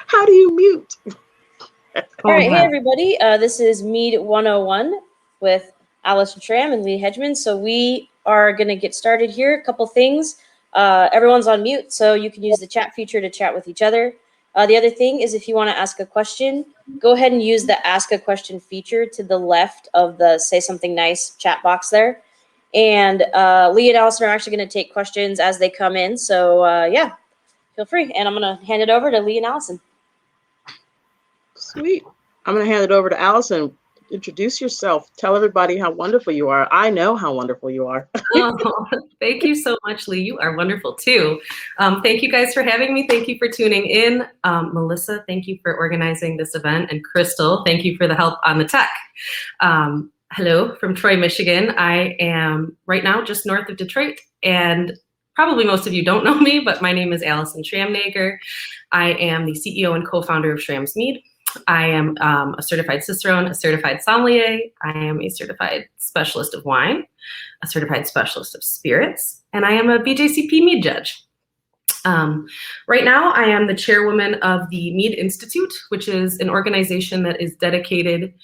How do you mute? All right, hey everybody. This is Mead 101 with Alyson Schramm and Hedgmon. So we are going to get started here. A couple things. Everyone's on mute, so you can use the chat feature to chat with each other. The other thing is if you want to ask a question, go ahead and use the Ask a Question feature to the left of the Say Something Nice chat box there. And Lee and Alyson are actually going to take questions as they come in. So yeah, feel free. And I'm going to hand it over to Lee and Alyson. Sweet. I'm going to hand it over to Alyson. Introduce yourself. Tell everybody how wonderful you are. I know how wonderful you are. Oh, thank you so much, Lee. You are wonderful too. Thank you guys for having me. Thank you for tuning in. Melissa, thank you for organizing this event. And Crystal, thank you for the help on the tech. Hello from Troy, Michigan. I am right now just north of Detroit, and probably most of you don't know me, but my name is Alyson Schramm Naeger. I am the CEO and co-founder of Schramm's Mead. I am a certified Cicerone, a certified Sommelier. I am a certified specialist of wine, a certified specialist of spirits, and I am a BJCP Mead Judge. Right now, I am the chairwoman of the Mead Institute, which is an organization that is dedicated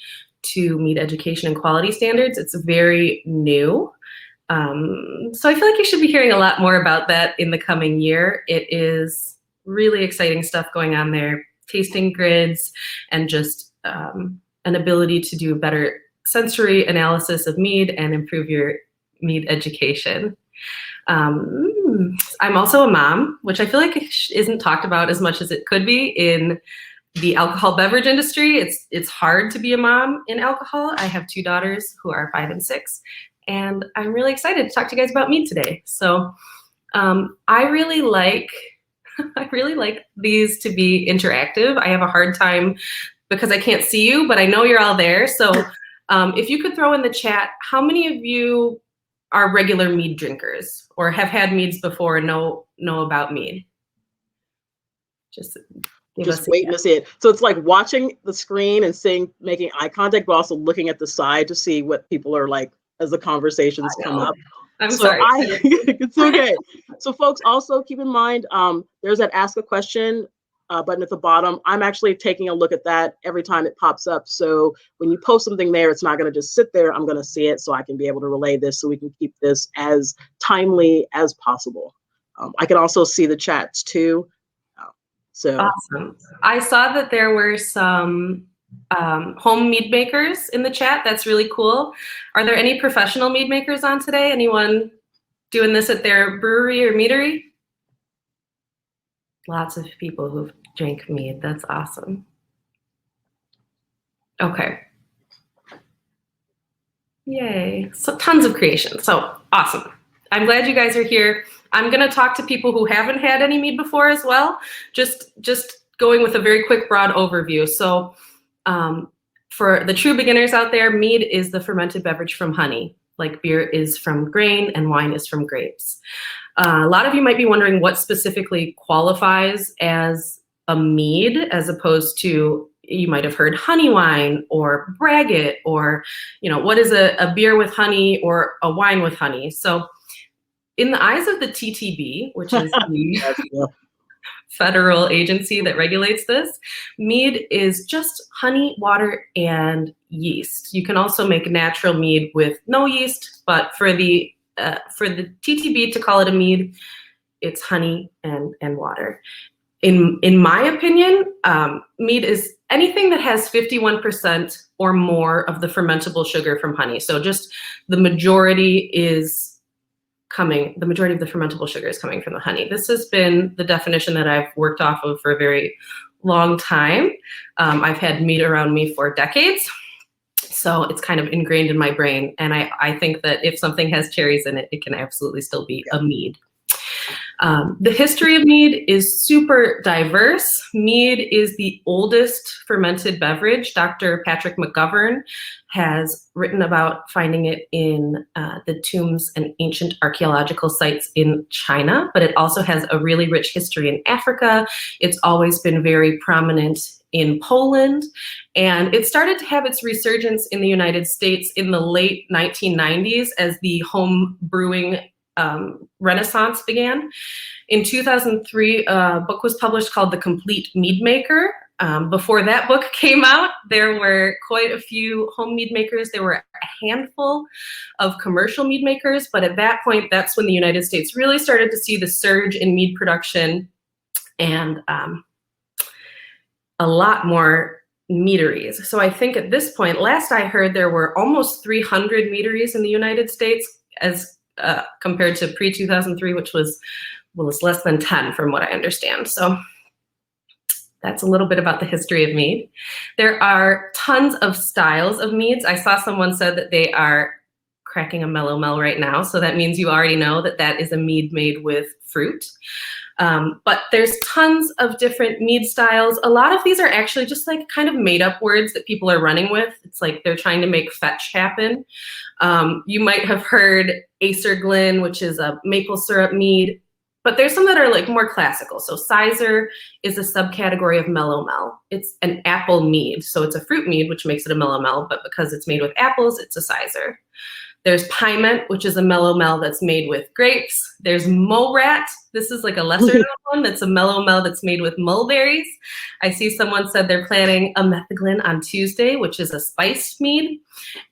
to mead education and quality standards. It's very new. So I feel like you should be hearing a lot more about that in the coming year. It is really exciting stuff going on there. Tasting grids, and just an ability to do a better sensory analysis of mead and improve your mead education. I'm also a mom, which I feel like isn't talked about as much as it could be in the alcohol beverage industry. It's hard to be a mom in alcohol. I have two daughters who are 5 and 6, and I'm really excited to talk to you guys about mead today. So I really like these to be interactive. I have a hard time because I can't see you, but I know you're all there. So if you could throw in the chat, how many of you are regular mead drinkers or have had meads before and know about mead? Just waiting to see it. So it's like watching the screen and making eye contact, but also looking at the side to see what people are like as the conversations come up. I'm sorry. It's okay. So folks, also keep in mind, there's that ask a question button at the bottom. I'm actually taking a look at that every time it pops up. So when you post something there, it's not going to just sit there. I'm going to see it so I can be able to relay this so we can keep this as timely as possible. I can also see the chats too. So awesome. I saw that there were some home mead makers in the chat. That's really cool. Are there any professional mead makers on today? Anyone doing this at their brewery or meadery? Lots of people who've drank mead. That's awesome. Okay. Yay. So tons of creation. So awesome. I'm glad you guys are here. I'm going to talk to people who haven't had any mead before as well. Just going with a very quick broad overview. So for the true beginners out there, mead is the fermented beverage from honey, like beer is from grain and wine is from grapes. A lot of you might be wondering what specifically qualifies as a mead, as opposed to, you might have heard honey wine or braggot, or, what is a beer with honey or a wine with honey. So in the eyes of the TTB, which is the federal agency that regulates this, mead is just honey, water, and yeast. You can also make natural mead with no yeast, but for the TTB to call it a mead, it's honey and water. In my opinion, mead is anything that has 51% or more of the fermentable sugar from honey. So just the majority of the fermentable sugar is coming from the honey. This has been the definition that I've worked off of for a very long time. I've had mead around me for decades, so it's kind of ingrained in my brain. And I think that if something has cherries in it, it can absolutely still be a mead. The history of mead is super diverse. Mead is the oldest fermented beverage. Dr. Patrick McGovern has written about finding it in the tombs and ancient archaeological sites in China, but it also has a really rich history in Africa. It's always been very prominent in Poland, and it started to have its resurgence in the United States in the late 1990s as the home brewing Renaissance began. In 2003, a book was published called The Complete Mead Maker. Before that book came out, there were quite a few home mead makers. There were a handful of commercial mead makers, but at that point, that's when the United States really started to see the surge in mead production and a lot more meaderies. So I think at this point, last I heard, there were almost 300 meaderies in the United States as compared to pre-2003, which was less than 10 from what I understand. So that's a little bit about the history of mead. There are tons of styles of meads. I saw someone said that they are cracking a mellow mel right now. So that means you already know that that is a mead made with fruit. But there's tons of different mead styles. A lot of these are actually just like kind of made up words that people are running with. It's like they're trying to make fetch happen. You might have heard Acer Glen, which is a maple syrup mead, but there's some that are like more classical. So Cicer is a subcategory of mellow mel. It's an apple mead. So it's a fruit mead, which makes it a mellow mel, but because it's made with apples, it's a Cicer. There's Piment, which is a mellow mel that's made with grapes. There's Morat. This is like a lesser known one. That's a mellow mel that's made with mulberries. I see someone said they're planning a Metheglin on Tuesday, which is a spiced mead.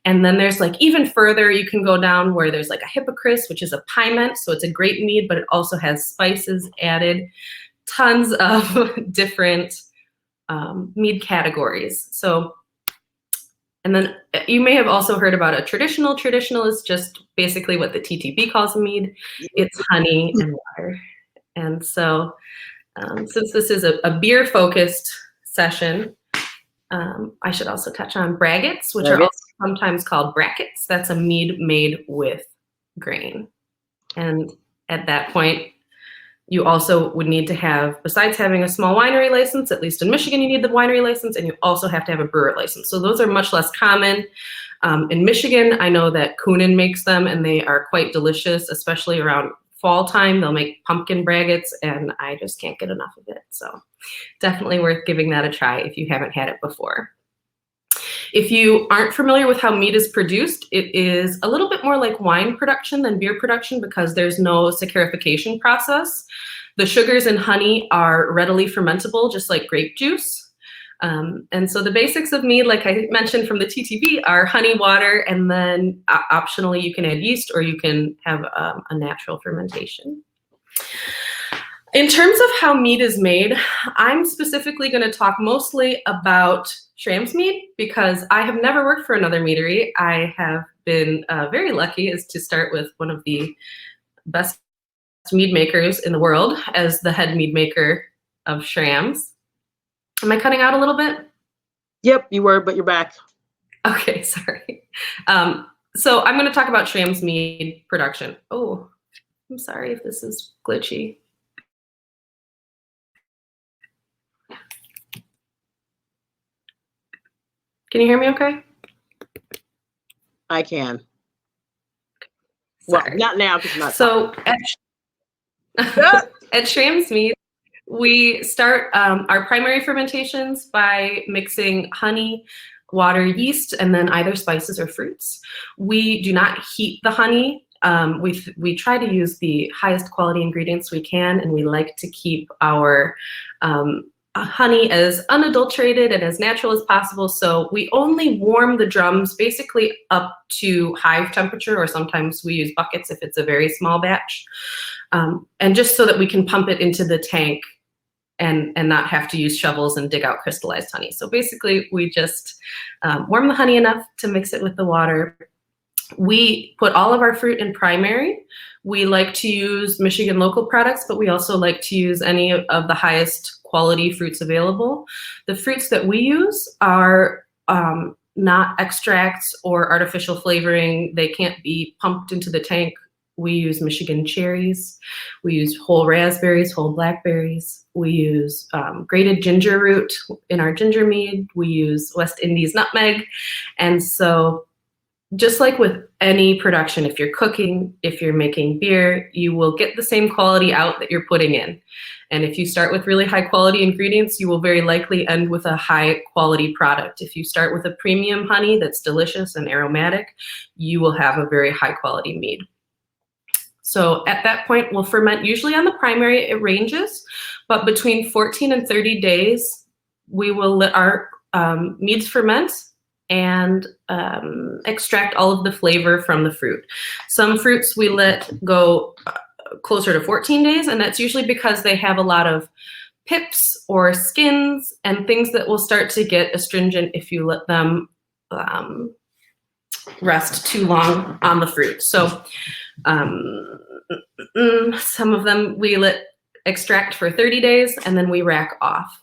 And then there's like even further, you can go down where there's like a Hippocris, which is a Piment. So it's a grape mead, but it also has spices added. Tons of different mead categories. So, and then you may have also heard about a traditional. Traditional is just basically what the TTB calls a mead. It's honey and water. And so since this is a beer-focused session, I should also touch on braggots, which are also sometimes called brackets. That's a mead made with grain. And at that point, you also would need to have, besides having a small winery license, at least in Michigan, you need the winery license, and you also have to have a brewer license. So those are much less common. In Michigan, I know that Kunin makes them, and they are quite delicious, especially around fall time. They'll make pumpkin braggots, and I just can't get enough of it. So definitely worth giving that a try if you haven't had it before. If you aren't familiar with how mead is produced, it is a little bit more like wine production than beer production because there's no saccharification process. The sugars in honey are readily fermentable, just like grape juice. And so the basics of mead, like I mentioned from the TTB, are honey, water, and then optionally you can add yeast or you can have a natural fermentation. In terms of how mead is made, I'm specifically going to talk mostly about Schramm's mead because I have never worked for another meadery. I have been very lucky as to start with one of the best mead makers in the world as the head mead maker of Schramm's. Am I cutting out a little bit? Yep, you were, but you're back. Okay, sorry. So I'm going to talk about Schramm's mead production. Oh, I'm sorry if this is glitchy. Can you hear me okay? I can. Sorry. Well, not now because I'm not. So at Schramm's Mead, we start our primary fermentations by mixing honey, water, yeast, and then either spices or fruits. We do not heat the honey. We try to use the highest quality ingredients we can, and we like to keep our honey as unadulterated and as natural as possible. So we only warm the drums basically up to hive temperature, or sometimes we use buckets if it's a very small batch. And just so that we can pump it into the tank and not have to use shovels and dig out crystallized honey. So basically we just warm the honey enough to mix it with the water. We put all of our fruit in primary. We like to use Michigan local products, but we also like to use any of the highest quality fruits available. The fruits that we use are not extracts or artificial flavoring. They can't be pumped into the tank. We use Michigan cherries. We use whole raspberries, whole blackberries. We use grated ginger root in our ginger mead. We use West Indies nutmeg. And so just like with any production, if you're cooking, if you're making beer, you will get the same quality out that you're putting in. And if you start with really high quality ingredients, you will very likely end with a high quality product. If you start with a premium honey that's delicious and aromatic, you will have a very high quality mead. So at that point, we'll ferment. Usually on the primary, it ranges, but between 14 and 30 days, we will let our meads ferment and extract all of the flavor from the fruit. Some fruits we let go closer to 14 days, and that's usually because they have a lot of pips or skins and things that will start to get astringent if you let them rest too long on the fruit. So some of them we let extract for 30 days and then we rack off.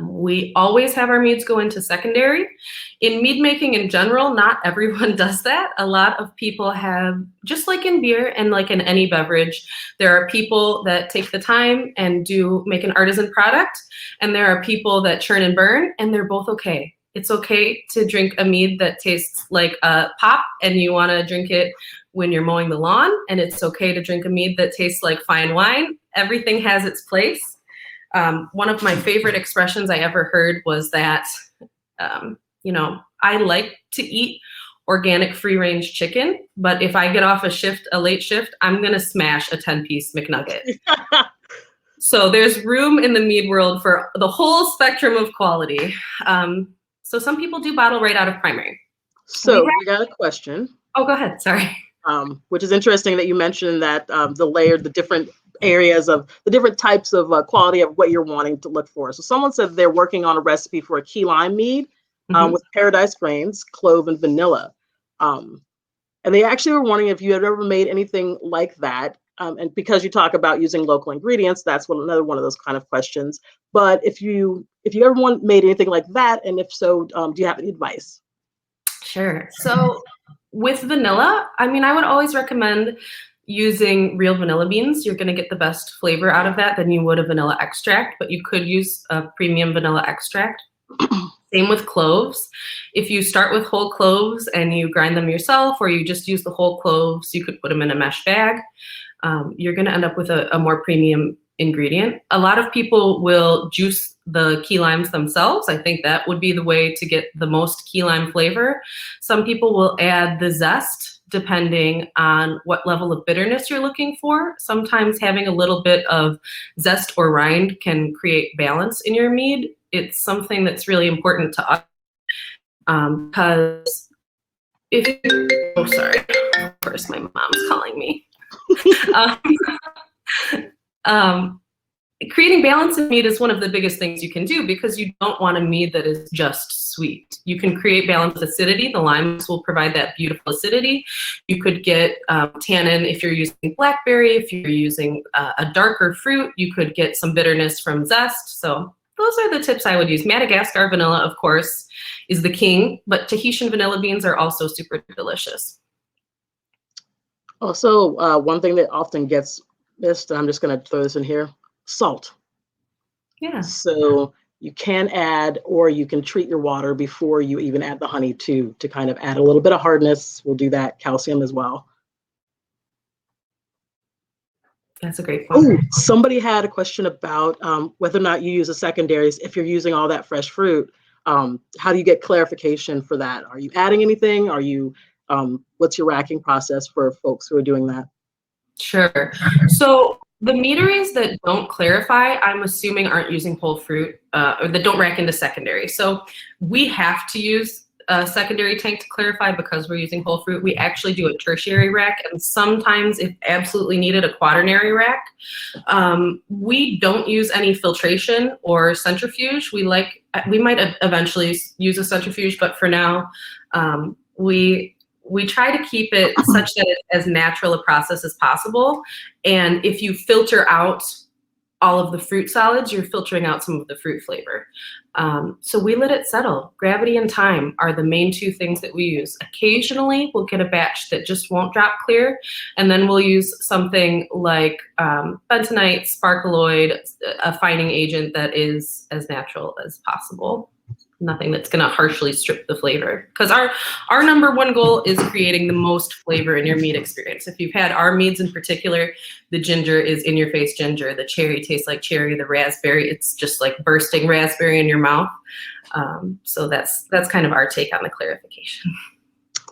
We always have our meads go into secondary. In mead making in general, not everyone does that. A lot of people have, just like in beer and like in any beverage, there are people that take the time and make an artisan product, and there are people that churn and burn, and they're both okay. It's okay to drink a mead that tastes like a pop and you want to drink it when you're mowing the lawn, and it's okay to drink a mead that tastes like fine wine. Everything has its place. One of my favorite expressions I ever heard was that, I like to eat organic free-range chicken, but if I get off a late shift, I'm going to smash a 10-piece McNugget. So there's room in the mead world for the whole spectrum of quality. So some people do bottle right out of primary. So we got a question. Oh, go ahead. Sorry. Which is interesting that you mentioned that the different areas of the different types of quality of what you're wanting to look for. So someone said they're working on a recipe for a key lime mead with paradise grains, clove, and vanilla. And they actually were wondering if you had ever made anything like that. And because you talk about using local ingredients, that's another one of those kind of questions. But if you ever made anything like that, and if so, do you have any advice? Sure. So with vanilla, I would always recommend using real vanilla beans. You're going to get the best flavor out of that than you would a vanilla extract, but you could use a premium vanilla extract. Same with cloves. If you start with whole cloves and you grind them yourself, or you just use the whole cloves, you could put them in a mesh bag. You're going to end up with a more premium ingredient. A lot of people will juice the key limes themselves. I think that would be the way to get the most key lime flavor. Some people will add the zest depending on what level of bitterness you're looking for. Sometimes having a little bit of zest or rind can create balance in your mead. It's something that's really important to us because of course my mom's calling me. Creating balance in mead is one of the biggest things you can do because you don't want a mead that is just sweet. You can create balanced acidity. The limes will provide that beautiful acidity. You could get tannin if you're using blackberry. If you're using a darker fruit, you could get some bitterness from zest. So those are the tips I would use. Madagascar vanilla, of course, is the king, but Tahitian vanilla beans are also super delicious. Also, one thing that often gets missed, and I'm just going to throw this in here, salt. Yeah. So you can add, or you can treat your water before you even add the honey to kind of add a little bit of hardness. We'll do that, calcium as well. That's a great point. Oh, somebody had a question about whether or not you use a secondaries if you're using all that fresh fruit. How do you get clarification for that? Are you adding anything? Are you what's your racking process for folks who are doing that? Sure. So the meaderies that don't clarify, I'm assuming aren't using whole fruit or that don't rack into secondary. So we have to use a secondary tank to clarify because we're using whole fruit. We actually do a tertiary rack, and sometimes if absolutely needed, a quaternary rack. We don't use any filtration or centrifuge. We might eventually use a centrifuge, but for now, we try to keep it such that it's as natural a process as possible. And if you filter out all of the fruit solids, you're filtering out some of the fruit flavor. So we let it settle. Gravity and time are the main two things that we use. Occasionally, we'll get a batch that just won't drop clear, and then we'll use something like bentonite, sparkaloid, a fining agent that is as natural as possible. Nothing that's going to harshly strip the flavor. Because our number one goal is creating the most flavor in your mead experience. If you've had our meads in particular, the ginger is in your face ginger. The cherry tastes like cherry. The raspberry, it's just like bursting raspberry in your mouth. So that's kind of our take on the clarification.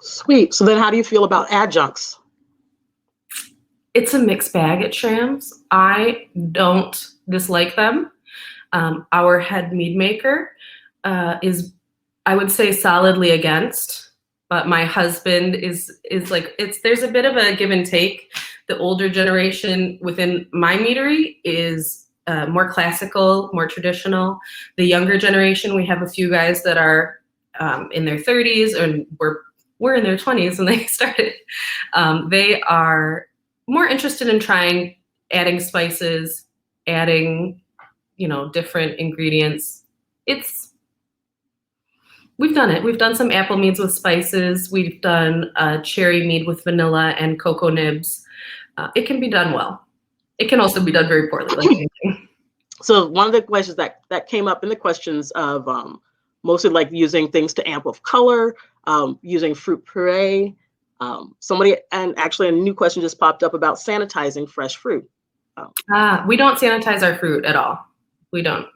Sweet. So then how do you feel about adjuncts? It's a mixed bag at Schramm's. I don't dislike them. Our head mead maker is, I would say, solidly against, but my husband is like, there's a bit of a give and take. The older generation within my meadery is more classical, more traditional. The younger generation, we have a few guys that are in their 30s, and we're in their 20s when they started. They are more interested in trying, adding spices, adding, different ingredients. We've done it. We've done some apple meads with spices. We've done cherry mead with vanilla and cocoa nibs. It can be done well. It can also be done very poorly. Like anything. So one of the questions that came up in the questions of mostly like using things to amp up color, using fruit puree. And actually a new question just popped up about sanitizing fresh fruit. We don't sanitize our fruit at all. We don't.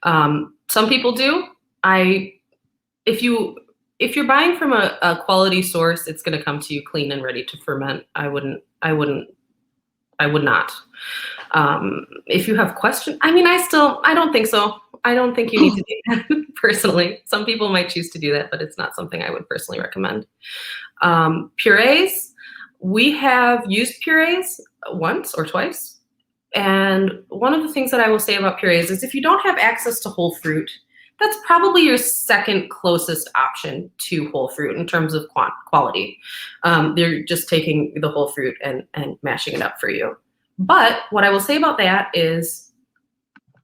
Some people do. If you're buying from a quality source, it's going to come to you clean and ready to ferment. I would not. If you have questions, I don't think so. I don't think you need to do that personally. Some people might choose to do that, but it's not something I would personally recommend. Purees, we have used purees once or twice. And one of the things that I will say about purees is if you don't have access to whole fruit, that's probably your second closest option to whole fruit in terms of quality. They're just taking the whole fruit and mashing it up for you. But what I will say about that is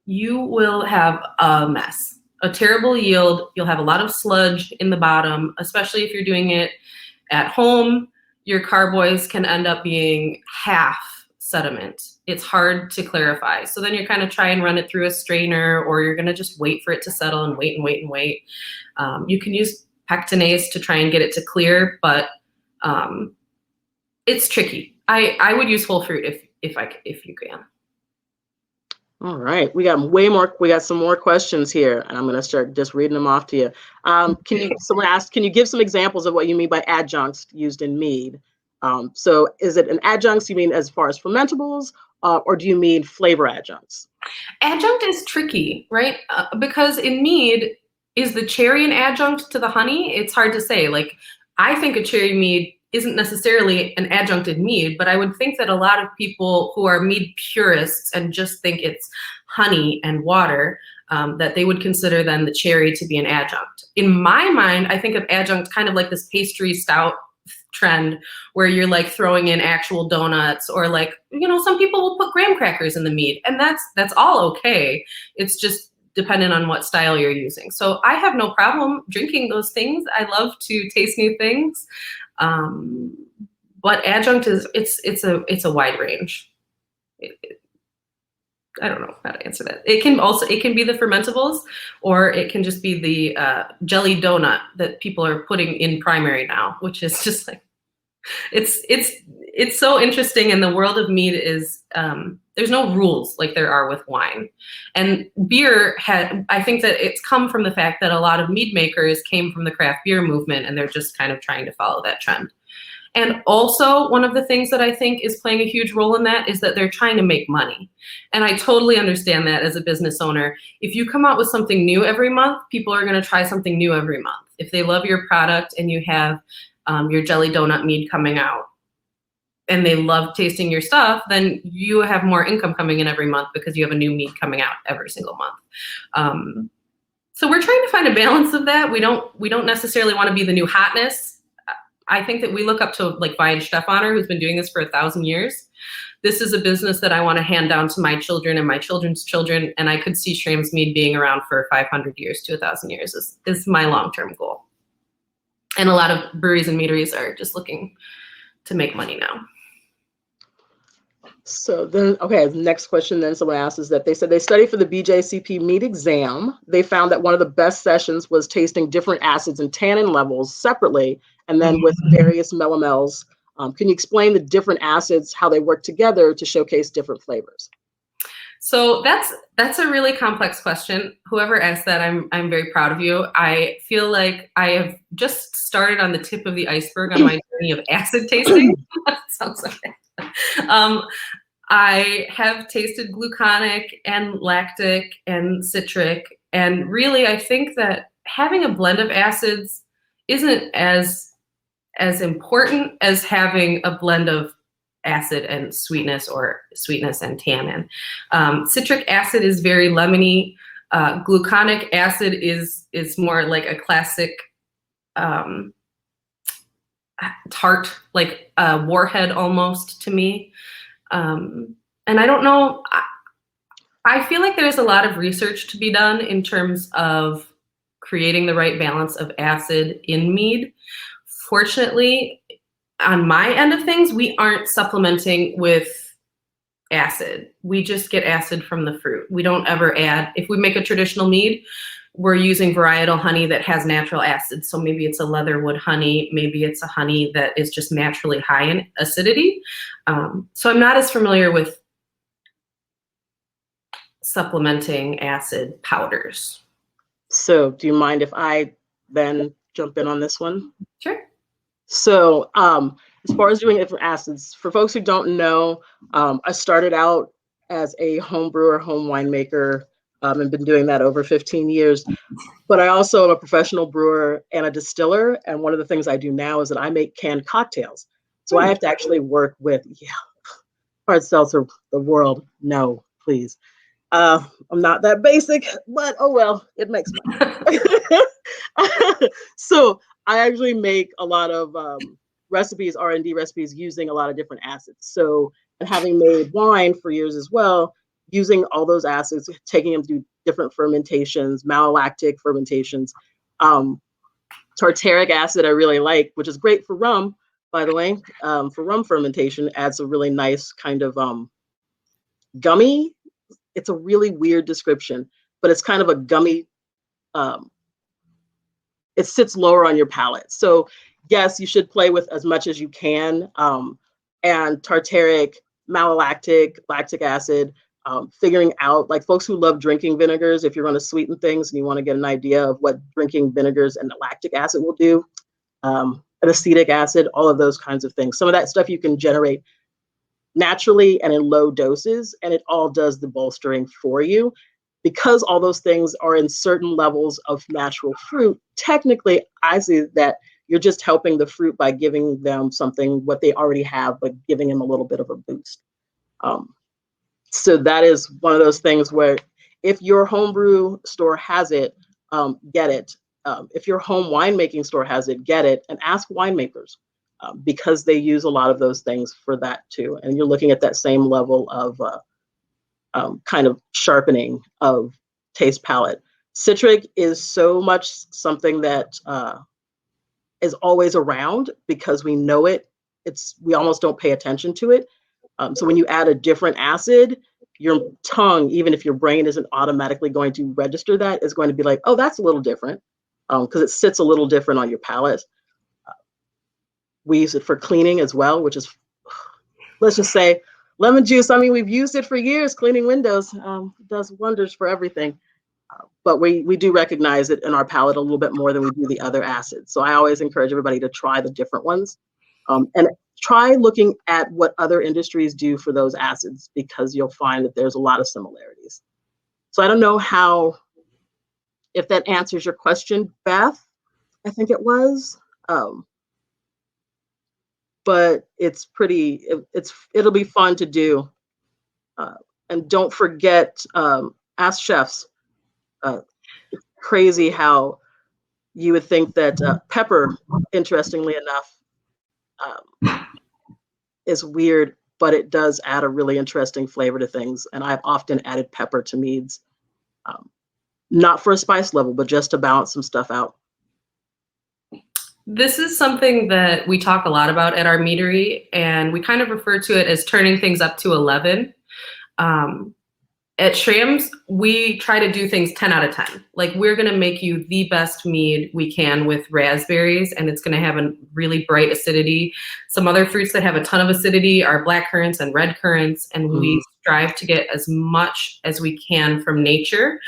you will have a mess, a terrible yield. You'll have a lot of sludge in the bottom, especially if you're doing it at home. Your carboys can end up being half sediment. It's hard to clarify. So then you're kind of try and run it through a strainer, or you're going to just wait for it to settle and wait and wait and wait. You can use pectinase to try and get it to clear, but it's tricky. I would use whole fruit if you can. All right, we got some more questions here, and I'm going to start just reading them off to you. Someone asked, can you give some examples of what you mean by adjuncts used in mead? So is it an adjuncts you mean as far as fermentables, or do you mean flavor adjuncts? Adjunct is tricky, right? Because in mead, is the cherry an adjunct to the honey? It's hard to say. Like, I think a cherry mead isn't necessarily an adjuncted mead, but I would think that a lot of people who are mead purists and just think it's honey and water, that they would consider then the cherry to be an adjunct. In my mind, I think of adjunct kind of like this pastry stout trend where you're like throwing in actual donuts, or like, some people will put graham crackers in the mead, and that's all okay. It's just dependent on what style you're using. So I have no problem drinking those things. I love to taste new things. But adjunct it's a wide range. I don't know how to answer that. It can be the fermentables, or it can just be the jelly donut that people are putting in primary now, which is just like, it's so interesting. And the world of mead is, there's no rules like there are with wine. And beer I think that it's come from the fact that a lot of mead makers came from the craft beer movement, and they're just kind of trying to follow that trend. And also, one of the things that I think is playing a huge role in that is that they're trying to make money. And I totally understand that as a business owner. If you come out with something new every month, people are going to try something new every month. If they love your product and you have your jelly donut mead coming out, and they love tasting your stuff, then you have more income coming in every month because you have a new mead coming out every single month. So we're trying to find a balance of that. We don't necessarily want to be the new hotness. I think that we look up to like Wein Stefaner, who's been doing this for 1,000 years. This is a business that I want to hand down to my children and my children's children. And I could see Schramm's Mead being around for 500 years to 1,000 years is my long-term goal. And a lot of breweries and meaderies are just looking to make money now. So then, okay, the next question then someone asked is that they said they studied for the BJCP Mead exam. They found that one of the best sessions was tasting different acids and tannin levels separately, and then with various melomels. Can you explain the different acids, how they work together to showcase different flavors? So that's a really complex question. Whoever asked that, I'm very proud of you. I feel like I have just started on the tip of the iceberg on my journey of acid tasting. Sounds so bad. I have tasted gluconic and lactic and citric, and really I think that having a blend of acids isn't as important as having a blend of acid and sweetness, or sweetness and tannin. Citric acid is very lemony. Gluconic acid is more like a classic tart, like a warhead almost to me. And I don't know, I feel like there's a lot of research to be done in terms of creating the right balance of acid in mead. Fortunately, on my end of things, we aren't supplementing with acid. We just get acid from the fruit. We don't ever add, if we make a traditional mead, we're using varietal honey that has natural acid. So maybe it's a leatherwood honey, maybe it's a honey that is just naturally high in acidity. So I'm not as familiar with supplementing acid powders. So do you mind if I then jump in on this one? Sure. So as far as doing different acids, for folks who don't know, I started out as a home brewer, home winemaker, and been doing that over 15 years. But I also am a professional brewer and a distiller. And one of the things I do now is that I make canned cocktails. So I have to actually work with, hard seltzer, the world, no, please. I'm not that basic, but oh well, it makes money. So I actually make a lot of recipes, R&D recipes, using a lot of different acids. So, and having made wine for years as well, using all those acids, taking them through different fermentations, malolactic fermentations. Tartaric acid I really like, which is great for rum, by the way. For rum fermentation, adds a really nice kind of gummy. It's a really weird description, but it's kind of a gummy. It sits lower on your palate. So yes, you should play with as much as you can. And tartaric, malolactic, lactic acid, figuring out, like folks who love drinking vinegars, if you're going to sweeten things and you want to get an idea of what drinking vinegars and lactic acid will do, an acetic acid, all of those kinds of things. Some of that stuff you can generate naturally and in low doses, and it all does the bolstering for you. Because all those things are in certain levels of natural fruit, technically, I see that you're just helping the fruit by giving them something, what they already have, but giving them a little bit of a boost. So that is one of those things where if your homebrew store has it, get it. If your home winemaking store has it, get it, and ask winemakers because they use a lot of those things for that too. And you're looking at that same level of kind of sharpening of taste palette. Citric is so much something that is always around because we know it. We almost don't pay attention to it. So when you add a different acid, your tongue, even if your brain isn't automatically going to register that, is going to be like, oh, that's a little different, because it sits a little different on your palate. We use it for cleaning as well, which is, let's just say, lemon juice. I mean, we've used it for years, cleaning windows. It does wonders for everything. But we do recognize it in our palate a little bit more than we do the other acids. So I always encourage everybody to try the different ones. And try looking at what other industries do for those acids, because you'll find that there's a lot of similarities. So I don't know if that answers your question, Beth, I think it was. But it's it'll be fun to do. And don't forget, ask chefs. It's crazy how you would think that pepper, interestingly enough, is weird, but it does add a really interesting flavor to things. And I've often added pepper to meads, not for a spice level, but just to balance some stuff out. This is something that we talk a lot about at our meadery, and we kind of refer to it as turning things up to 11. At Schramm's, we try to do things 10 out of 10. Like, we're going to make you the best mead we can with raspberries, and it's going to have a really bright acidity. Some other fruits that have a ton of acidity are black currants and red currants, and we strive to get as much as we can from nature.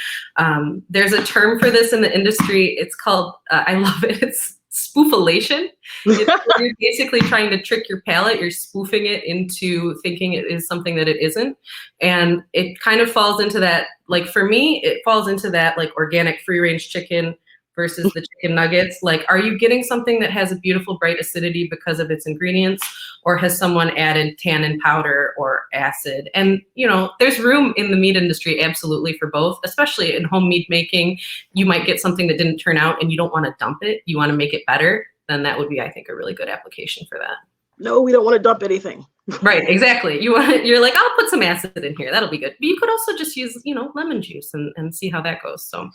There's a term for this in the industry. It's called, I love it, it's spoofulation. You're basically trying to trick your palate. You're spoofing it into thinking it is something that it isn't. And it kind of falls into that, like for me, it falls into that like organic free range chicken versus the chicken nuggets. Like, are you getting something that has a beautiful bright acidity because of its ingredients, or has someone added tannin powder or acid? And, you know, there's room in the meat industry absolutely for both, especially in home mead making. You might get something that didn't turn out and you don't want to dump it. You want to make it better. Then that would be, I think, a really good application for that. No, we don't want to dump anything. Right, exactly. You're like, I'll put some acid in here. That'll be good. But you could also just use, you know, lemon juice and see how that goes. So.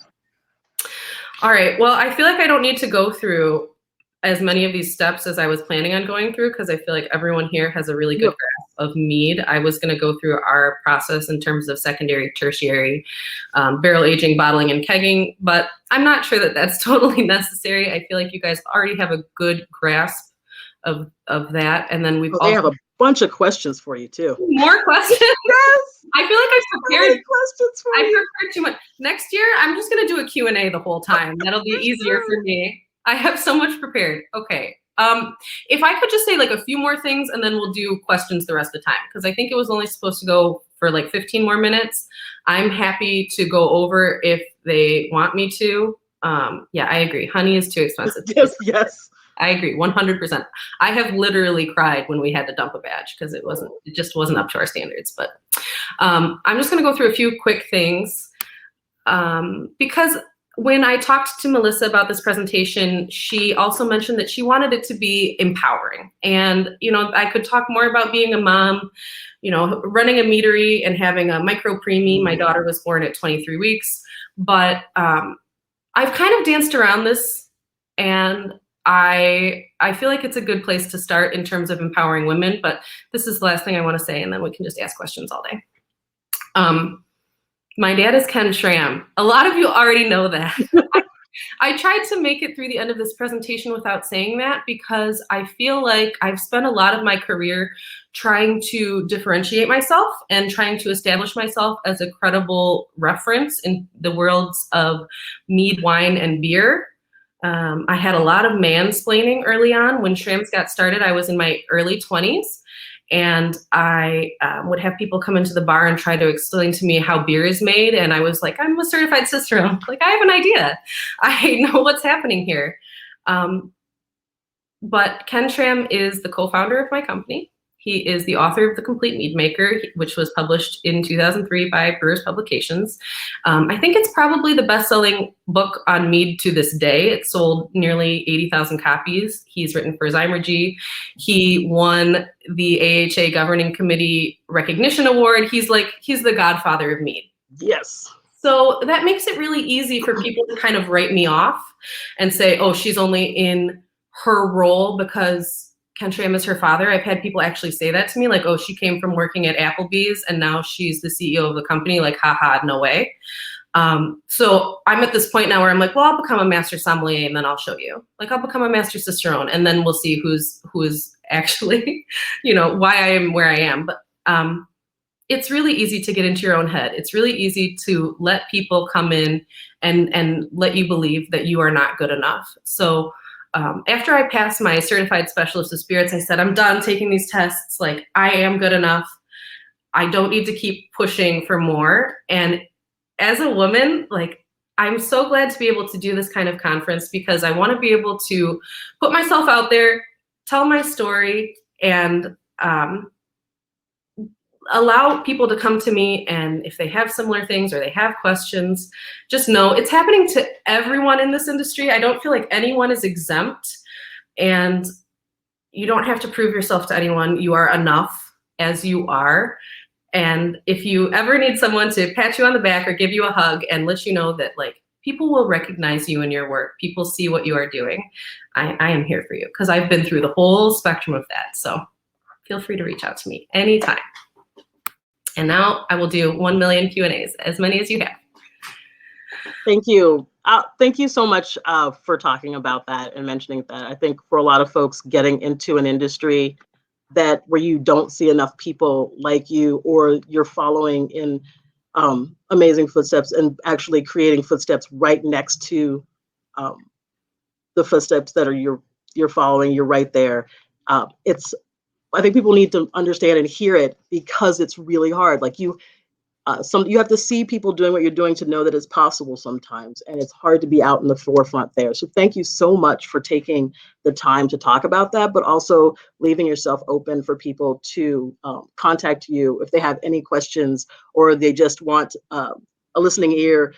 All right, well, I feel like I don't need to go through as many of these steps as I was planning on going through, because I feel like everyone here has a really good grasp of mead. I was going to go through our process in terms of secondary, tertiary, barrel aging, bottling, and kegging, but I'm not sure that that's totally necessary. I feel like you guys already have a good grasp of that, and then we've they have a bunch of questions for you too. More questions? Yes. I feel like I've prepared questions for you. I prepared too much. Next year, I'm just going to do a Q&A the whole time. That'll be easier for me. I have so much prepared. Okay. If I could just say like a few more things and then we'll do questions the rest of the time, because I think it was only supposed to go for like 15 more minutes. I'm happy to go over if they want me to. Yeah, I agree. Honey is too expensive. Yes. I agree, 100%. I have literally cried when we had to dump a batch because it just wasn't up to our standards. But I'm just going to go through a few quick things because when I talked to Melissa about this presentation, she also mentioned that she wanted it to be empowering. And, you know, I could talk more about being a mom, you know, running a meadery and having a micro preemie. My daughter was born at 23 weeks, but I've kind of danced around this, and I feel like it's a good place to start in terms of empowering women, but this is the last thing I want to say, and then we can just ask questions all day. My dad is Ken Schramm. A lot of you already know that. I tried to make it through the end of this presentation without saying that because I feel like I've spent a lot of my career trying to differentiate myself and trying to establish myself as a credible reference in the worlds of mead, wine, and beer. I had a lot of mansplaining early on. When Schramm's got started, I was in my early 20s, and I would have people come into the bar and try to explain to me how beer is made. And I was like, I'm a certified cicerone. Like, I have an idea. I know what's happening here. But Ken Schramm is the co-founder of my company. He is the author of The Complete Mead Maker, which was published in 2003 by Brewers Publications. I think it's probably the best-selling book on mead to this day. It sold nearly 80,000 copies. He's written for Zymergy. He won the AHA Governing Committee Recognition Award. He's the godfather of mead. Yes. So that makes it really easy for people to kind of write me off and say, oh, she's only in her role because Ken Schramm is her father. I've had people actually say that to me, like, oh, she came from working at Applebee's and now she's the CEO of the company. Like, haha, no way. So I'm at this point now where I'm like, well, I'll become a master sommelier and then I'll show you. Like, I'll become a master cicerone and then we'll see who's actually, you know, why I am where I am. But it's really easy to get into your own head. It's really easy to let people come in and let you believe that you are not good enough. So after I passed my Certified Specialist of Spirits, I said, I'm done taking these tests. Like, I am good enough. I don't need to keep pushing for more. And as a woman, like, I'm so glad to be able to do this kind of conference because I want to be able to put myself out there, tell my story, and allow people to come to me, and if they have similar things or they have questions, just know it's happening to everyone in this industry. I don't feel like anyone is exempt, and you don't have to prove yourself to anyone. You are enough as you are. And if you ever need someone to pat you on the back or give you a hug and let you know that, like, people will recognize you in your work, people see what you are doing, I am here for you because I've been through the whole spectrum of that. So feel free to reach out to me anytime. And now I will do 1 million Q&As, as many as you have. Thank you. Thank you so much for talking about that and mentioning that. I think for a lot of folks getting into an industry, that where you don't see enough people like you, or you're following in amazing footsteps and actually creating footsteps right next to the footsteps that are you're following. You're right there. I think people need to understand and hear it, because it's really hard. Like you have to see people doing what you're doing to know that it's possible sometimes, and it's hard to be out in the forefront there. So thank you so much for taking the time to talk about that, but also leaving yourself open for people to contact you if they have any questions, or they just want a listening ear,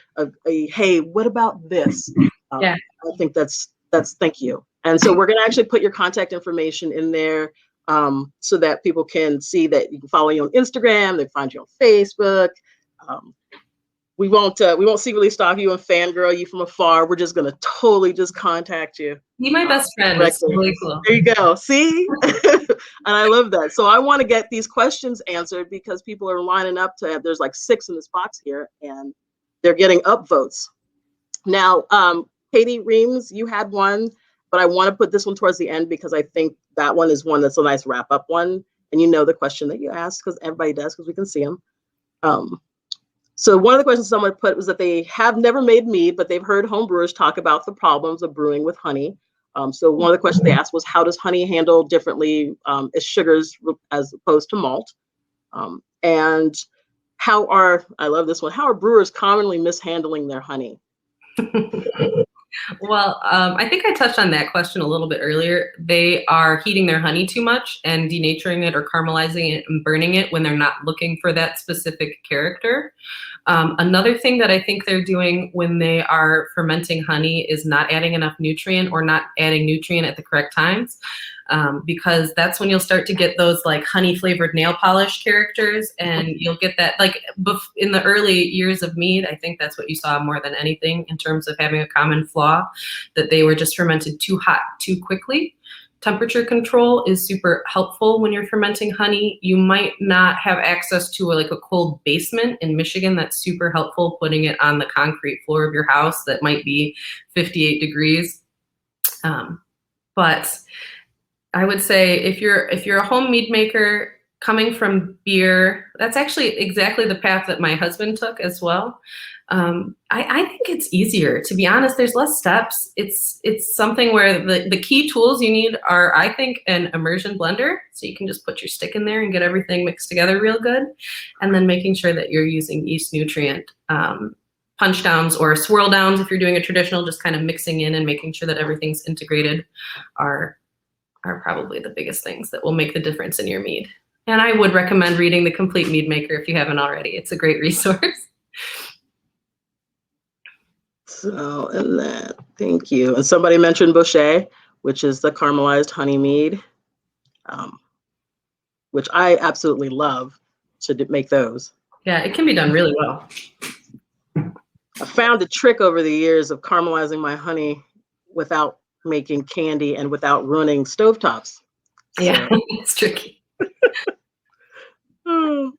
hey, what about this? Yeah. I think that's thank you. And so we're going to actually put your contact information in there, so that people can see that you can follow you on Instagram, they can find you on Facebook. We won't secretly stalk you and fangirl you from afar. We're just gonna totally just contact you. Be my best friend. It's really cool. There you go. See? And I love that. So I want to get these questions answered, because people are lining up there's like 6 in this box here, and they're getting upvotes. Now, Katie Reams, you had one, but I want to put this one towards the end, because I think that one is one that's a nice wrap up one. And you know the question that you asked, because everybody does, because we can see them. So one of the questions someone put was that they have never made mead, but they've heard homebrewers talk about the problems of brewing with honey. So one of the questions they asked was, how does honey handle differently as sugars as opposed to malt? And I love this one, how are brewers commonly mishandling their honey? Well, I think I touched on that question a little bit earlier. They are heating their honey too much and denaturing it or caramelizing it and burning it when they're not looking for that specific character. Another thing that I think they're doing when they are fermenting honey is not adding enough nutrient, or not adding nutrient at the correct times. Because that's when you'll start to get those like honey flavored nail polish characters, and you'll get that like in the early years of mead. I think that's what you saw more than anything in terms of having a common flaw, that they were just fermented too hot too quickly. Temperature control is super helpful when you're fermenting honey. You might not have access to a cold basement in Michigan. That's super helpful, putting it on the concrete floor of your house that might be 58 degrees. But I would say if you're a home mead maker coming from beer, that's actually exactly the path that my husband took as well. I think it's easier, to be honest. There's less steps. It's something where the key tools you need are, I think, an immersion blender, so you can just put your stick in there and get everything mixed together real good, and then making sure that you're using yeast nutrient punch downs or swirl downs if you're doing a traditional, just kind of mixing in and making sure that everything's integrated are probably the biggest things that will make the difference in your mead. And I would recommend reading The Complete Mead Maker if you haven't already. It's a great resource. So, and that, thank you. And somebody mentioned Boucher, which is the caramelized honey mead, which I absolutely love to make those. Yeah, it can be done really well. I found a trick over the years of caramelizing my honey without making candy and without ruining stovetops. Yeah, it's tricky. All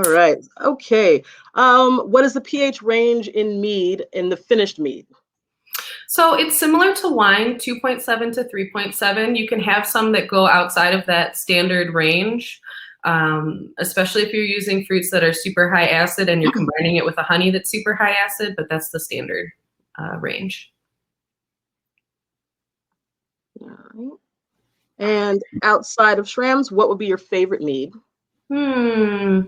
right. Okay. What is the pH range in mead, in the finished mead? So it's similar to wine, 2.7 to 3.7. You can have some that go outside of that standard range, especially if you're using fruits that are super high acid and you're combining it with a honey that's super high acid, but that's the standard range. All right. And outside of Schramm's, what would be your favorite mead? I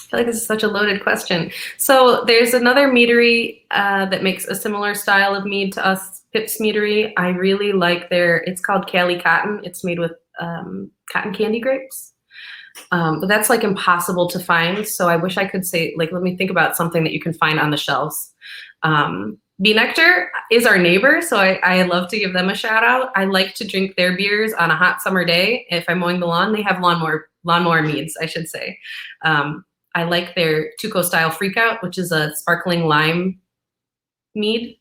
feel like this is such a loaded question. So there's another meadery that makes a similar style of mead to us, Pips Meadery. I really like it's called Cali Cotton. It's made with cotton candy grapes. But that's like impossible to find. So I wish I could say, let me think about something that you can find on the shelves. Bee Nectar is our neighbor, so I love to give them a shout out. I like to drink their beers on a hot summer day. If I'm mowing the lawn, they have lawnmower meads, I should say. I like their Tuco style Freakout, which is a sparkling lime mead.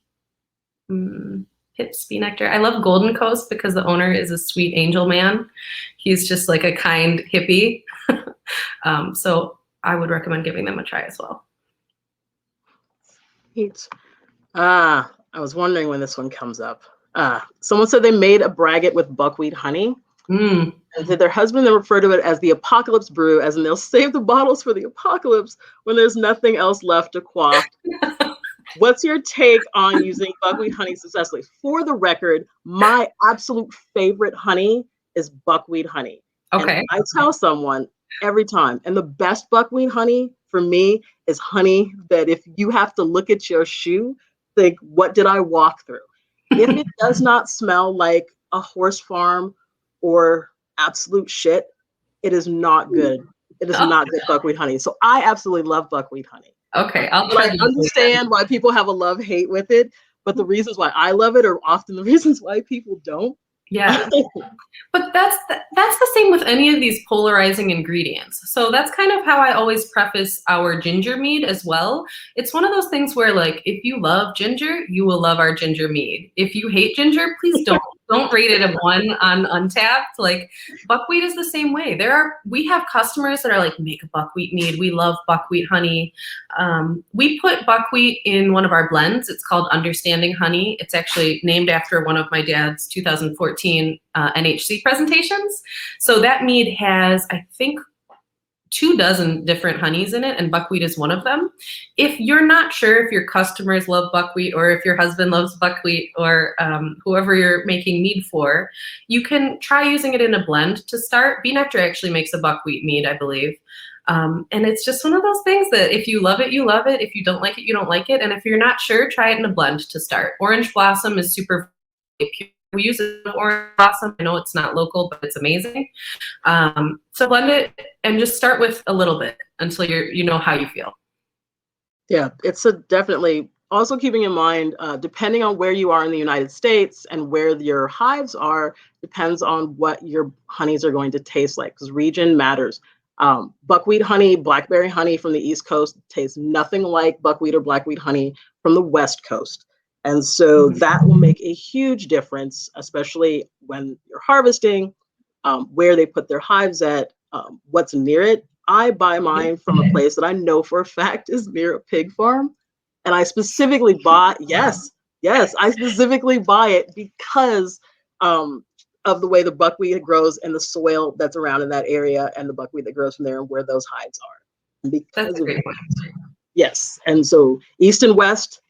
Pips, Bee Nectar. I love Golden Coast because the owner is a sweet angel man. He's just like a kind hippie. So I would recommend giving them a try as well. I I was wondering when this one comes up. Someone said they made a braggot with buckwheat honey. And said their husband then referred to it as the apocalypse brew, as in they'll save the bottles for the apocalypse when there's nothing else left to quaff. What's your take on using buckwheat honey successfully? For the record, my absolute favorite honey is buckwheat honey. Okay. And I tell someone every time, and the best buckwheat honey for me is honey that if you have to look at your shoe, think, what did I walk through? If it does not smell like a horse farm or absolute shit, it is not good. It is not good buckwheat honey. So I absolutely love buckwheat honey. Okay, I'll try. I understand why people have a love-hate with it, but the reasons why I love it are often the reasons why people don't. Yeah, but that's the same with any of these polarizing ingredients. So that's kind of how I always preface our ginger mead as well. It's one of those things where, like, if you love ginger, you will love our ginger mead. If you hate ginger, please don't rate it a 1 on Untapped. Like, buckwheat is the same way. We have customers that are like, make a buckwheat mead. We love buckwheat honey. We put buckwheat in one of our blends. It's called Understanding Honey. It's actually named after one of my dad's 2014 NHC presentations. So that mead has, I think, 24 different honeys in it, and buckwheat is one of them. If you're not sure if your customers love buckwheat, or if your husband loves buckwheat, or whoever you're making mead for, you can try using it in a blend to start. Bee Nectar actually makes a buckwheat mead, I believe. And it's just one of those things that if you love it, you love it. If you don't like it, you don't like it. And if you're not sure, try it in a blend to start. Orange Blossom is super pure. We use Orange Blossom. I know it's not local, but it's amazing. So blend it and just start with a little bit until you know how you feel. Yeah, it's definitely also keeping in mind, depending on where you are in the United States and where your hives are, depends on what your honeys are going to taste like, because region matters. Buckwheat honey, blackberry honey from the East Coast tastes nothing like buckwheat or blackweed honey from the West Coast. And so that will make a huge difference, especially when you're harvesting, where they put their hives at, what's near it. I buy mine from a place that I know for a fact is near a pig farm. And I specifically buy, I specifically buy it because of the way the buckwheat grows and the soil that's around in that area, and the buckwheat that grows from there and where those hives are. And because that's a great point. Yes. And so East and West,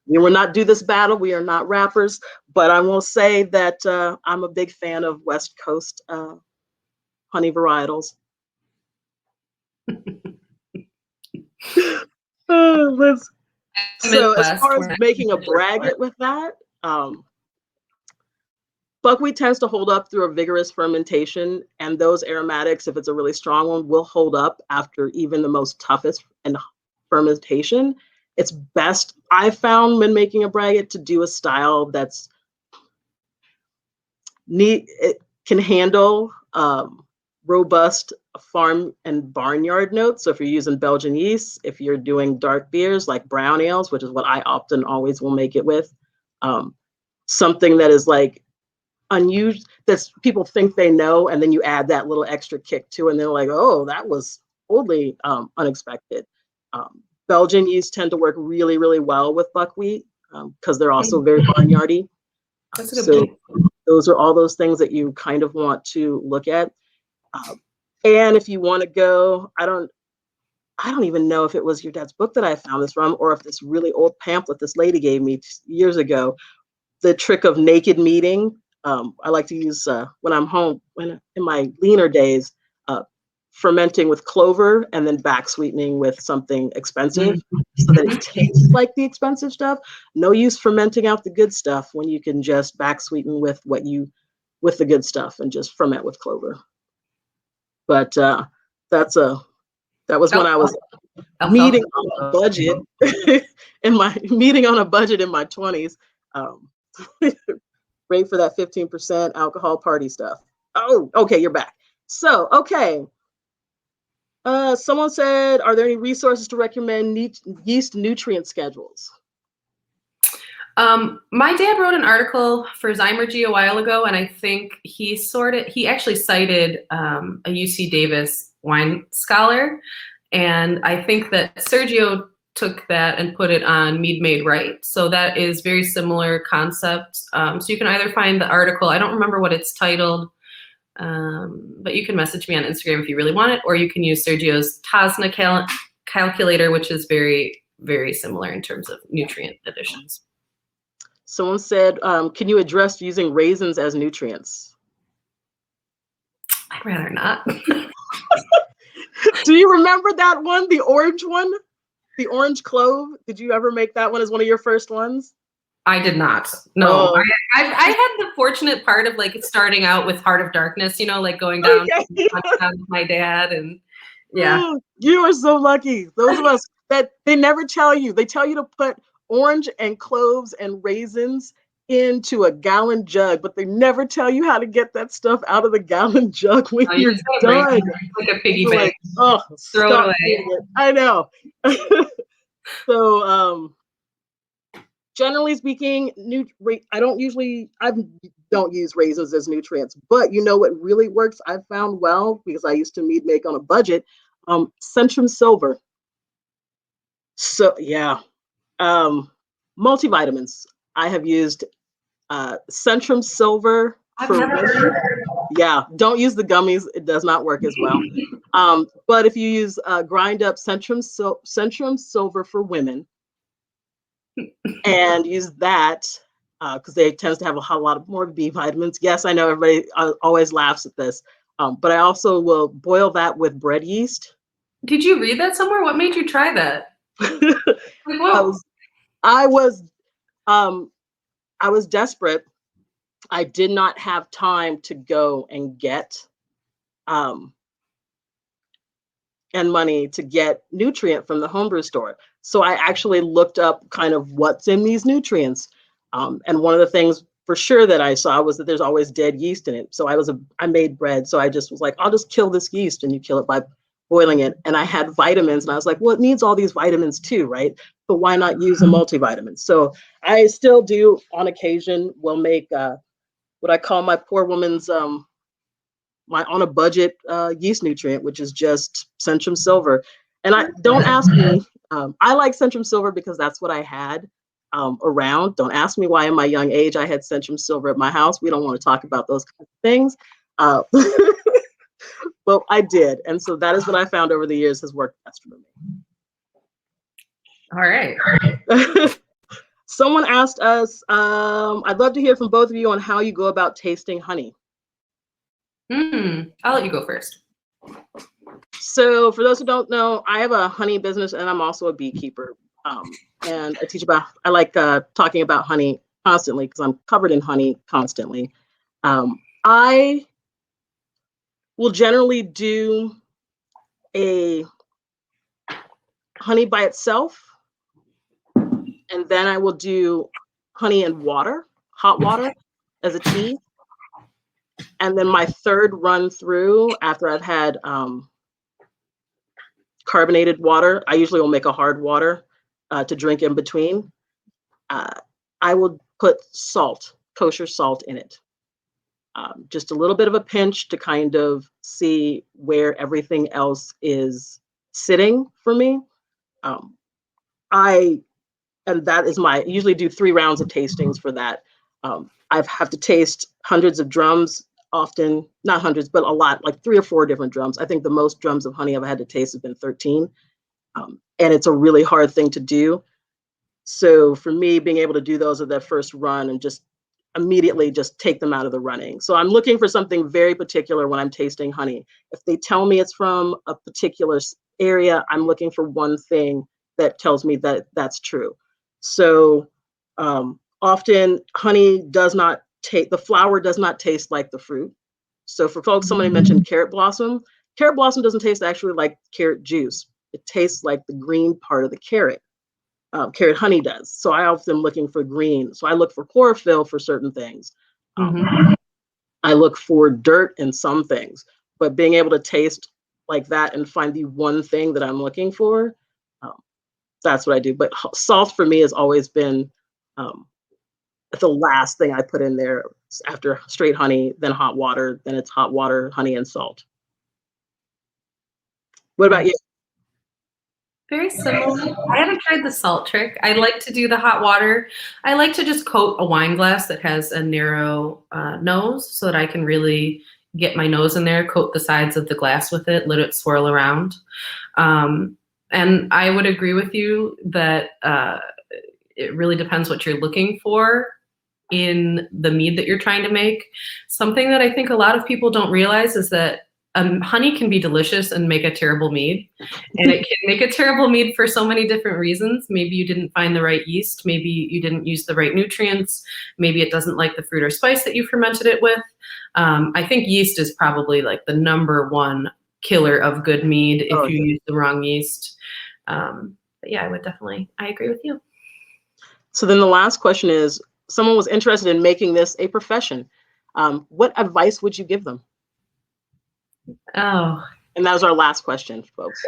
we will not do this battle. We are not rappers, but I will say that I'm a big fan of West Coast honey varietals. So as far as making a braggot with that, buckwheat tends to hold up through a vigorous fermentation, and those aromatics, if it's a really strong one, will hold up after even the most toughest and fermentation. It's best, I found, when making a braggot, to do a style that's neat. It can handle robust farm and barnyard notes. So if you're using Belgian yeast, if you're doing dark beers like brown ales, which is what I often always will make it with, something that is like unusual, that people think they know, and then you add that little extra kick to it, and they're like, oh, that was totally unexpected. Belgian yeast tend to work really, really well with buckwheat because they're also very barnyardy. So those are all those things that you kind of want to look at. And if you want to go, I don't even know if it was your dad's book that I found this from, or if this really old pamphlet this lady gave me years ago, the trick of naked meading. I like to use when I'm home, in my leaner days, fermenting with clover and then back sweetening with something expensive so that it tastes like the expensive stuff. No use fermenting out the good stuff when you can just back sweeten with the good stuff and just ferment with clover. But that was when I was meeting on a budget in my 20s. Great for that 15% alcohol party stuff. Oh, okay, you're back. So, okay. Someone said, are there any resources to recommend yeast nutrient schedules? My dad wrote an article for Zymergy a while ago, and I think he actually cited a UC Davis wine scholar. And I think that Sergio took that and put it on Mead Made Right. So that is very similar concept. So you can either find the article, I don't remember what it's titled, but you can message me on Instagram if you really want it, or you can use Sergio's TOSNA calculator, which is very, very similar in terms of nutrient additions. Someone said, can you address using raisins as nutrients? I'd rather not. Do you remember that one, the orange one? The orange clove? Did you ever make that one as one of your first ones? I did not. No, I had the fortunate part of like starting out with Heart of Darkness, you know, like going down with my dad, and yeah. Oh, you are so lucky. Those of us that they never tell you. They tell you to put orange and cloves and raisins into a gallon jug, but they never tell you how to get that stuff out of the gallon jug when you're done. Like a piggy bank. Like, oh, throw it away. I know. So, generally speaking, I don't use raisins as nutrients, but you know what really works? I've found well, because I used to mead make on a budget, Centrum Silver. So yeah, multivitamins. I have used Centrum Silver. Yeah, don't use the gummies. It does not work as well. But if you use grind up Centrum Silver for women and use that, because they tends to have a lot more B vitamins. Yes, I know everybody always laughs at this, but I also will boil that with bread yeast. Did you read that somewhere? What made you try that? Like, whoa. I was desperate. I did not have time to go and get and money to get nutrient from the homebrew store. So I actually looked up kind of what's in these nutrients. And one of the things for sure that I saw was that there's always dead yeast in it. So I made bread. So I just was like, I'll just kill this yeast, and you kill it by boiling it. And I had vitamins, and I was like, well, it needs all these vitamins too, right? So why not use a multivitamin? So I still do on occasion will make what I call my poor woman's my on a budget yeast nutrient, which is just Centrum Silver. And I don't ask me, I like Centrum Silver because that's what I had around. Don't ask me why in my young age I had Centrum Silver at my house. We don't want to talk about those kinds of things. But I did. And so that is what I found over the years has worked best for me. All right. Someone asked us, I'd love to hear from both of you on how you go about tasting honey. I'll let you go first. So for those who don't know, I have a honey business, and I'm also a beekeeper. And I like talking about honey constantly because I'm covered in honey constantly. I will generally do a honey by itself, and then I will do honey and water, hot water as a tea. And then my third run through after I've had carbonated water, I usually will make a hard water to drink in between. I will put salt, kosher salt in it. Just a little bit of a pinch to kind of see where everything else is sitting for me. I usually do 3 rounds of tastings for that. I have to taste hundreds of drums, often, not hundreds, but a lot, like 3 or 4 different drums. I think the most drums of honey I've had to taste have been 13. And it's a really hard thing to do. So for me, being able to do those at that first run and just immediately just take them out of the running. So I'm looking for something very particular when I'm tasting honey. If they tell me it's from a particular area, I'm looking for one thing that tells me that that's true. So often honey does not the flower does not taste like the fruit. So for folks, somebody mentioned carrot blossom. Carrot blossom doesn't taste actually like carrot juice. It tastes like the green part of the carrot. Carrot honey does. So I often looking for green. So I look for chlorophyll for certain things. I look for dirt in some things, but being able to taste like that and find the one thing that I'm looking for, that's what I do. But salt for me has always been the last thing I put in there after straight honey, then hot water, then it's hot water, honey, and salt. What about you? Very similar. I haven't tried the salt trick. I like to do the hot water. I like to just coat a wine glass that has a narrow nose so that I can really get my nose in there, coat the sides of the glass with it, let it swirl around. And I would agree with you that it really depends what you're looking for in the mead that you're trying to make. Something that I think a lot of people don't realize is that honey can be delicious and make a terrible mead. And it can make a terrible mead for so many different reasons. Maybe you didn't find the right yeast. Maybe you didn't use the right nutrients. Maybe it doesn't like the fruit or spice that you fermented it with. I think yeast is probably like the #1 killer of good mead if you use the wrong yeast. But yeah, I agree with you. So then the last question is, someone was interested in making this a profession. What advice would you give them? Oh. And that was our last question, folks.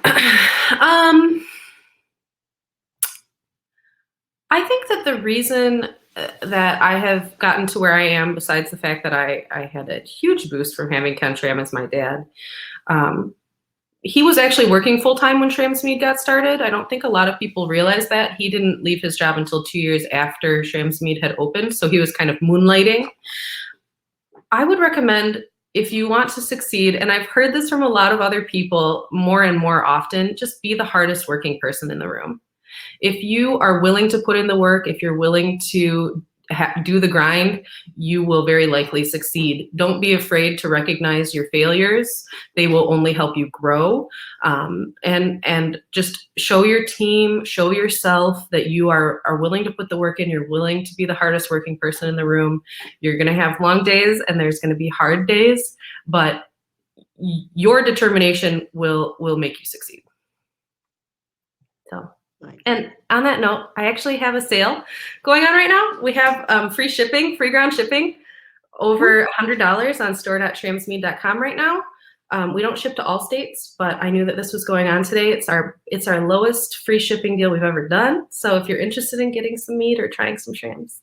I think that the reason that I have gotten to where I am, besides the fact that I had a huge boost from having Ken Schramm as my dad, he was actually working full-time when Schramm's Mead got started. I don't think a lot of people realize that. He didn't leave his job until 2 years after Schramm's Mead had opened, so he was kind of moonlighting. I would recommend, if you want to succeed, and I've heard this from a lot of other people more and more often, just be the hardest working person in the room. If you are willing to put in the work, if you're willing to do the grind, you will very likely succeed. Don't be afraid to recognize your failures. They will only help you grow. And just show your team, show yourself that you are willing to put the work in. You're willing to be the hardest working person in the room. You're going to have long days and there's going to be hard days, but your determination will make you succeed. So. And on that note, I actually have a sale going on right now. We have free shipping, free ground shipping, over $100 on store.schrammsmead.com right now. We don't ship to all states, but I knew that this was going on today. It's our lowest free shipping deal we've ever done. So if you're interested in getting some mead or trying some Schramms,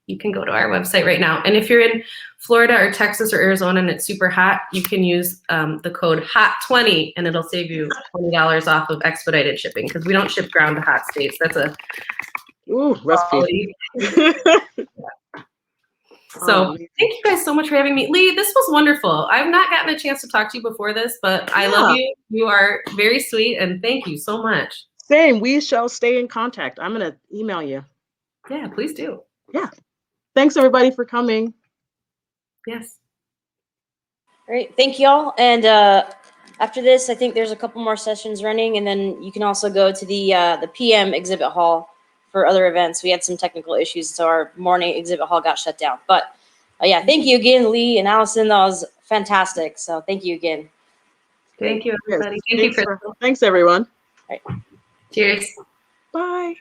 you can go to our website right now. And if you're in Florida or Texas or Arizona and it's super hot, you can use the code HOT20 and it'll save you $20 off of expedited shipping, because we don't ship ground to hot states. That's a recipe. So thank you guys so much for having me.Lee, this was wonderful. I've not gotten a chance to talk to you before this, but I love you. You are very sweet, and thank you so much. Same. We shall stay in contact. I'm going to email you. Yeah, please do. Yeah. Thanks, everybody, for coming. Yes. All right. Thank you all. And after this, I think there's a couple more sessions running, and then you can also go to the PM exhibit hall for other events. We had some technical issues, so our morning exhibit hall got shut down. But yeah, thank you again, Lee and Alyson. That was fantastic. So thank you again. Thank you, everybody. Thank you, Crystal. Thanks, everyone. All right. Cheers. Bye.